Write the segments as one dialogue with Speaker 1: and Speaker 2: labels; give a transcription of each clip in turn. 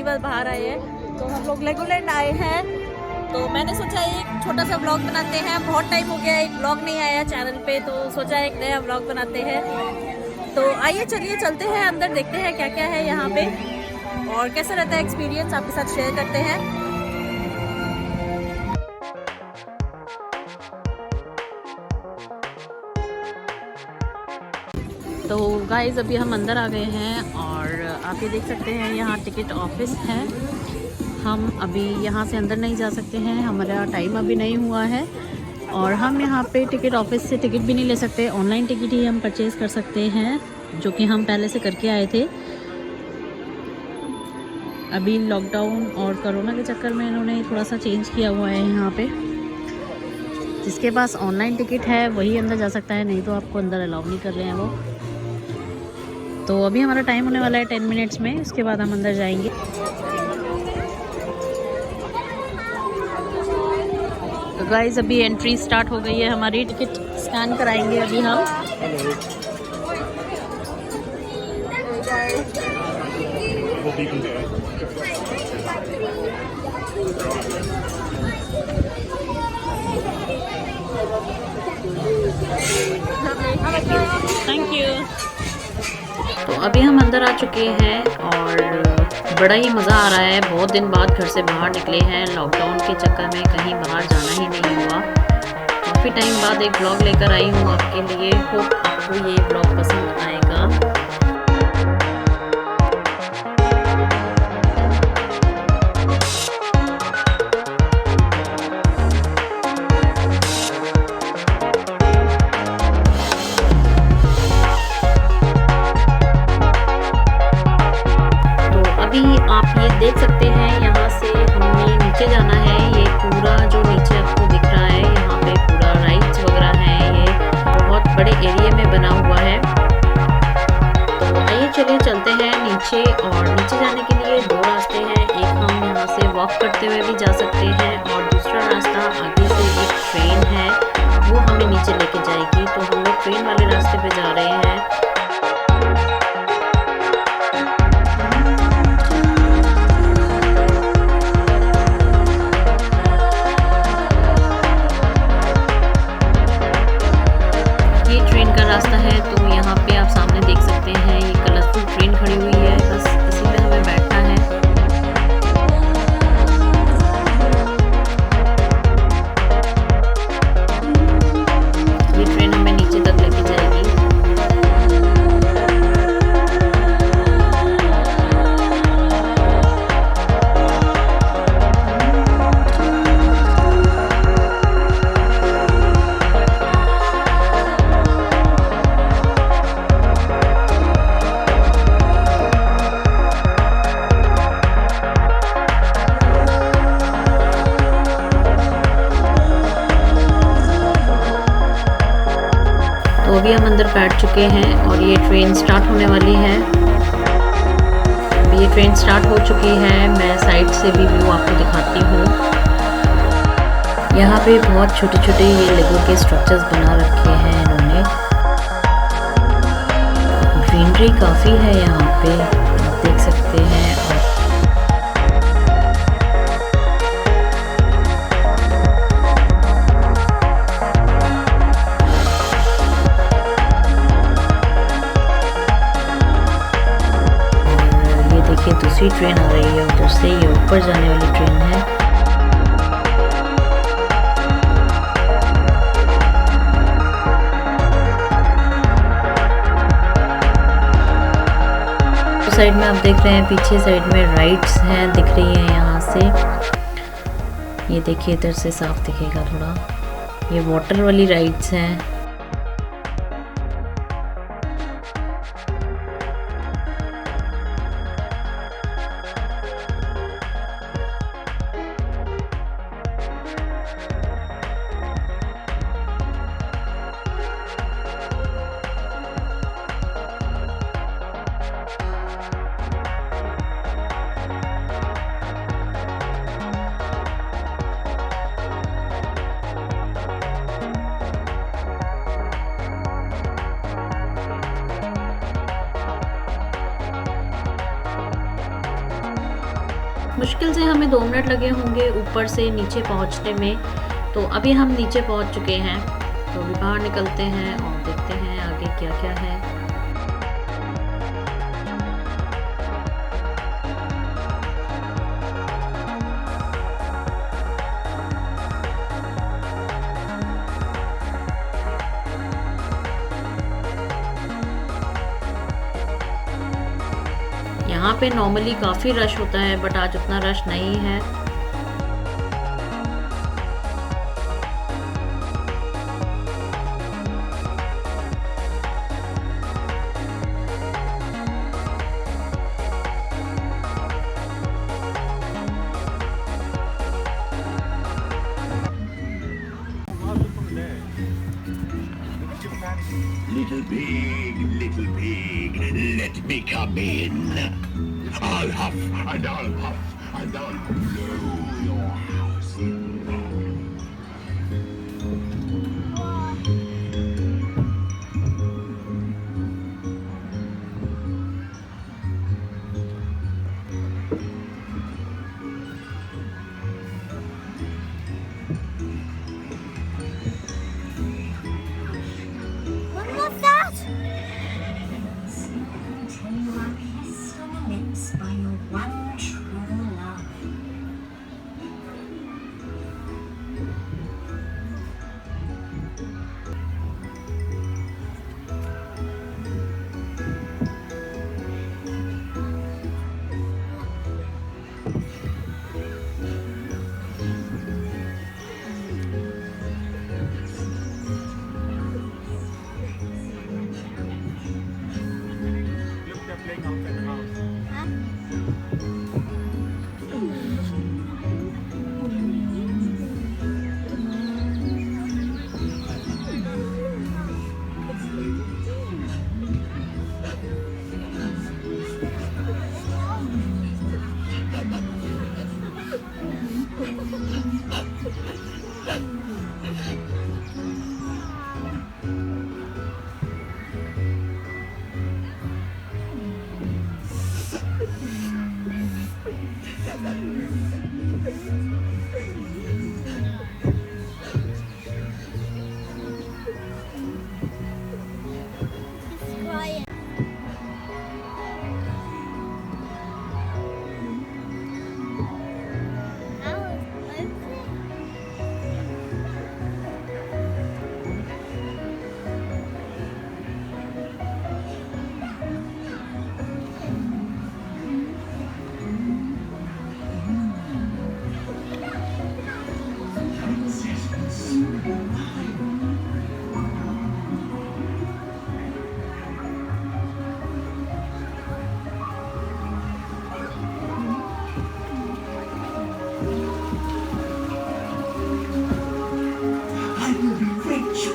Speaker 1: बाद बाहर आए हैं। तो हम लोग लेगोलैंड आए हैं, तो मैंने सोचा एक छोटा सा ब्लॉग बनाते हैं। बहुत टाइम हो गया एक ब्लॉग नहीं आया चैनल पे, तो सोचा एक नया ब्लॉग बनाते हैं। तो आइए चलिए चलते हैं अंदर, देखते हैं क्या क्या है यहाँ पे और कैसा रहता है एक्सपीरियंस, आपके साथ शेयर करते हैं। तो गाइस अभी हम अंदर आ गए हैं और आप ये देख सकते हैं यहाँ टिकट ऑफिस है। हम अभी यहाँ से अंदर नहीं जा सकते हैं, हमारा टाइम अभी नहीं हुआ है और हम यहाँ पे टिकट ऑफिस से टिकट भी नहीं ले सकते। ऑनलाइन टिकट ही हम परचेज़ कर सकते हैं, जो कि हम पहले से करके आए थे। अभी लॉकडाउन और कोरोना के चक्कर में इन्होंने थोड़ा सा चेंज किया हुआ है यहाँ पे। जिसके पास ऑनलाइन टिकट है वही अंदर जा सकता है, नहीं तो आपको अंदर अलाउ नहीं कर रहे हैं वो। तो अभी हमारा टाइम होने वाला है 10 मिनट्स में, उसके बाद हम अंदर जाएंगे। तो गाइस अभी एंट्री स्टार्ट हो गई है हमारी, टिकट स्कैन कराएंगे अभी हम। Thank you. तो अभी हम अंदर आ चुके हैं और बड़ा ही मज़ा आ रहा है। बहुत दिन बाद घर से बाहर निकले हैं, लॉकडाउन के चक्कर में कहीं बाहर जाना ही नहीं हुआ। काफ़ी टाइम बाद एक ब्लॉग लेकर आई हूँ आपके लिए। होप आपको ये ब्लॉग पसंद आएगा। आप ये देख सकते हैं, यहाँ से हमें नीचे जाना है। ये पूरा जो नीचे आपको दिख रहा है, यहाँ पे पूरा राइड्स वगैरह हैं। ये बहुत बड़े एरिया में बना हुआ है। तो आइए चलिए चलते हैं नीचे। और नीचे जाने के लिए दो रास्ते हैं, एक हम यहाँ से वॉक करते हुए भी जा सकते हैं और दूसरा रास्ता आगे से एक ट्रेन है, वो हमें नीचे लेके जाएगी। तो हम लोग ट्रेन वाले रास्ते पे जा रहे हैं। रास्ता है, तो यहाँ पे आप सामने देख सकते हैं ये कलरफुल ट्रेन खड़ी हुई है। बस इसी में हमें बैठना है। ये ट्रेन हमें नीचे तक लेके जाएगी। तो अभी हम अंदर बैठ चुके हैं और ये ट्रेन स्टार्ट होने वाली है। अभी ये ट्रेन स्टार्ट हो चुकी है। मैं साइड से भी व्यू आपको दिखाती हूँ। यहाँ पे बहुत छोटे छोटे ये लेगो के स्ट्रक्चर्स बना रखे हैं इन्होंने। ग्रीनरी काफ़ी है यहाँ पे, आप देख सकते हैं। देखिए दूसरी ट्रेन आ रही है उधर से, ये ऊपर जाने वाली ट्रेन है। तो साइड में आप देख रहे हैं, पीछे साइड में राइड्स हैं, दिख रही है यहाँ से। ये देखिए इधर से साफ दिखेगा थोड़ा, ये वाटर वाली राइड्स हैं। मुश्किल से हमें 2 मिनट लगे होंगे ऊपर से नीचे पहुंचने में। तो अभी हम नीचे पहुंच चुके हैं, तो अभी बाहर निकलते हैं और देखते हैं आगे क्या-क्या है। यहाँ पे नॉर्मली काफ़ी रश होता है, बट आज उतना रश नहीं है।
Speaker 2: Little pig, let me come in. I'll huff and I'll puff and I'll blow your house in.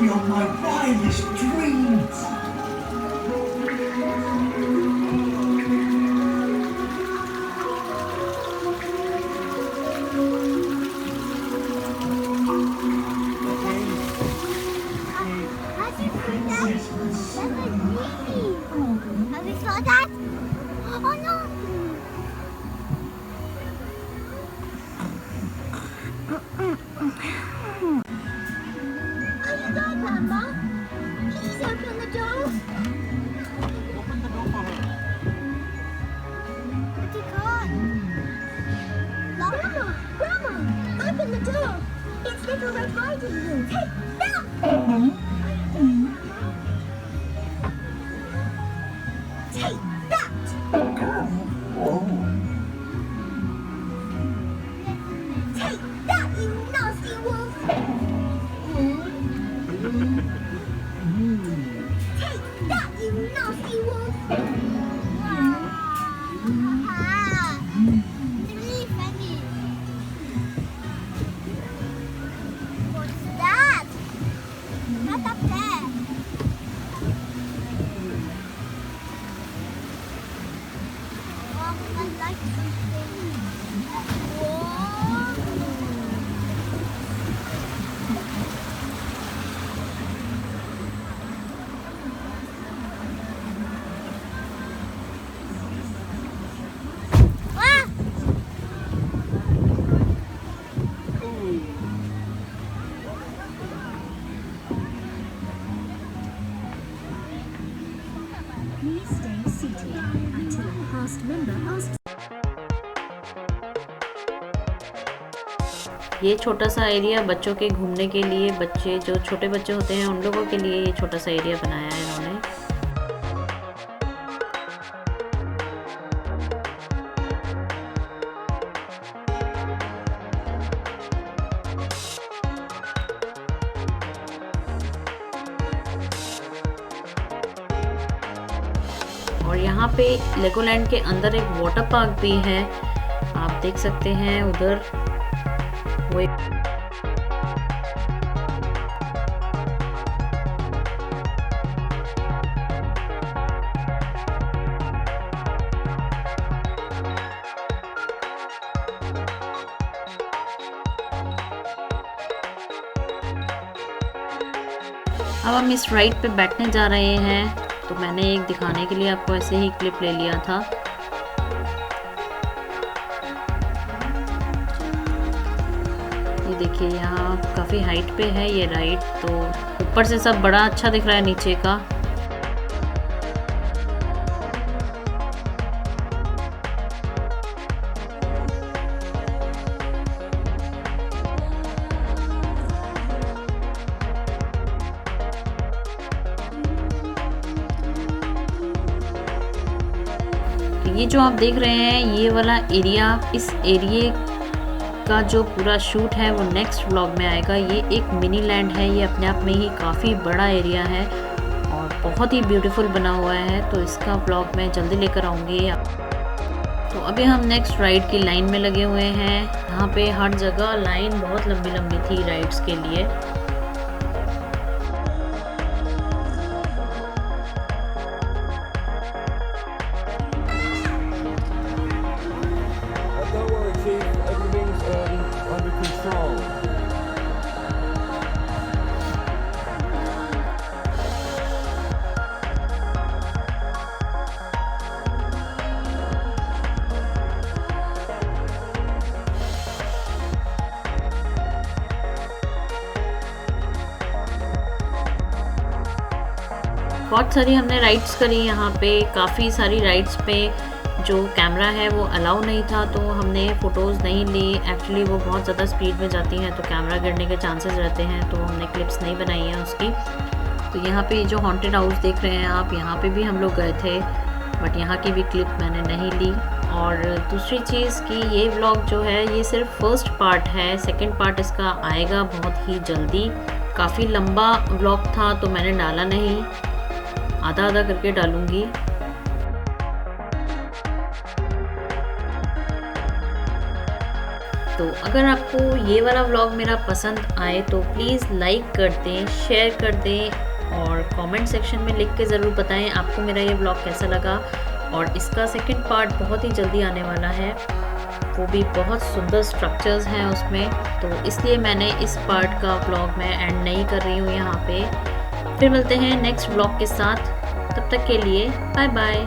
Speaker 3: Beyond my wildest dreams.
Speaker 4: Have you saw that? Oh no! Grandma, please open the door.
Speaker 2: Open the door for her.
Speaker 4: But you can't. Grandma, open the door. It's Little Red Riding Hood. Hey, no! Take that! Take that, you nasty wolf! Take that, you nasty wolf! It's really funny. What's that? That's
Speaker 1: ये छोटा सा area बच्चों के घूमने के लिए, बच्चे जो छोटे बच्चे होते हैं उन लोगों के लिए ये छोटा सा एरिया बनाया है इन्होंने। और यहाँ पे लेगोलैंड के अंदर एक वाटर पार्क भी है, आप देख सकते हैं उधर वो अब हम इस राइड पे बैठने जा रहे हैं, तो मैंने एक दिखाने के लिए आपको ऐसे ही क्लिप ले लिया था। ये देखिए यहाँ काफ़ी हाइट पे है ये राइड, तो ऊपर से सब बड़ा अच्छा दिख रहा है नीचे का। ये जो आप देख रहे हैं ये वाला एरिया, इस एरिया का जो पूरा शूट है वो नेक्स्ट व्लॉग में आएगा। ये एक मिनी लैंड है, ये अपने आप में ही काफ़ी बड़ा एरिया है और बहुत ही ब्यूटीफुल बना हुआ है, तो इसका व्लॉग मैं जल्दी लेकर आऊँगी। तो अभी हम नेक्स्ट राइड की लाइन में लगे हुए हैं। यहाँ पे हर जगह लाइन बहुत लंबी लंबी थी राइड्स के लिए। बहुत सारी हमने राइड्स करी यहाँ पे, काफ़ी सारी राइड्स पे जो कैमरा है वो अलाउ नहीं था, तो हमने फ़ोटोज़ नहीं ली। एक्चुअली वो बहुत ज़्यादा स्पीड में जाती हैं तो कैमरा गिरने के चांसेस रहते हैं, तो हमने क्लिप्स नहीं बनाई हैं उसकी। तो यहाँ पे जो हॉन्टेड हाउस देख रहे हैं आप, यहाँ पे भी हम लोग गए थे, बट यहाँ की भी क्लिप मैंने नहीं ली। और दूसरी चीज़ कि ये व्लॉग जो है ये सिर्फ फर्स्ट पार्ट है, सेकेंड पार्ट इसका आएगा बहुत ही जल्दी। काफ़ी लंबा व्लॉग था तो मैंने डाला नहीं, आधा आधा करके डालूंगी। तो अगर आपको ये वाला व्लॉग मेरा पसंद आए तो प्लीज़ लाइक कर दें, शेयर कर दें और कमेंट सेक्शन में लिख के ज़रूर बताएं आपको मेरा ये व्लॉग कैसा लगा। और इसका सेकंड पार्ट बहुत ही जल्दी आने वाला है, वो भी बहुत सुंदर स्ट्रक्चर्स हैं उसमें, तो इसलिए मैंने इस पार्ट का व्लॉग मैं एंड नहीं कर रही हूँ यहाँ पे। फिर मिलते हैं नेक्स्ट व्लॉग के साथ, तब तक के लिए बाय बाय।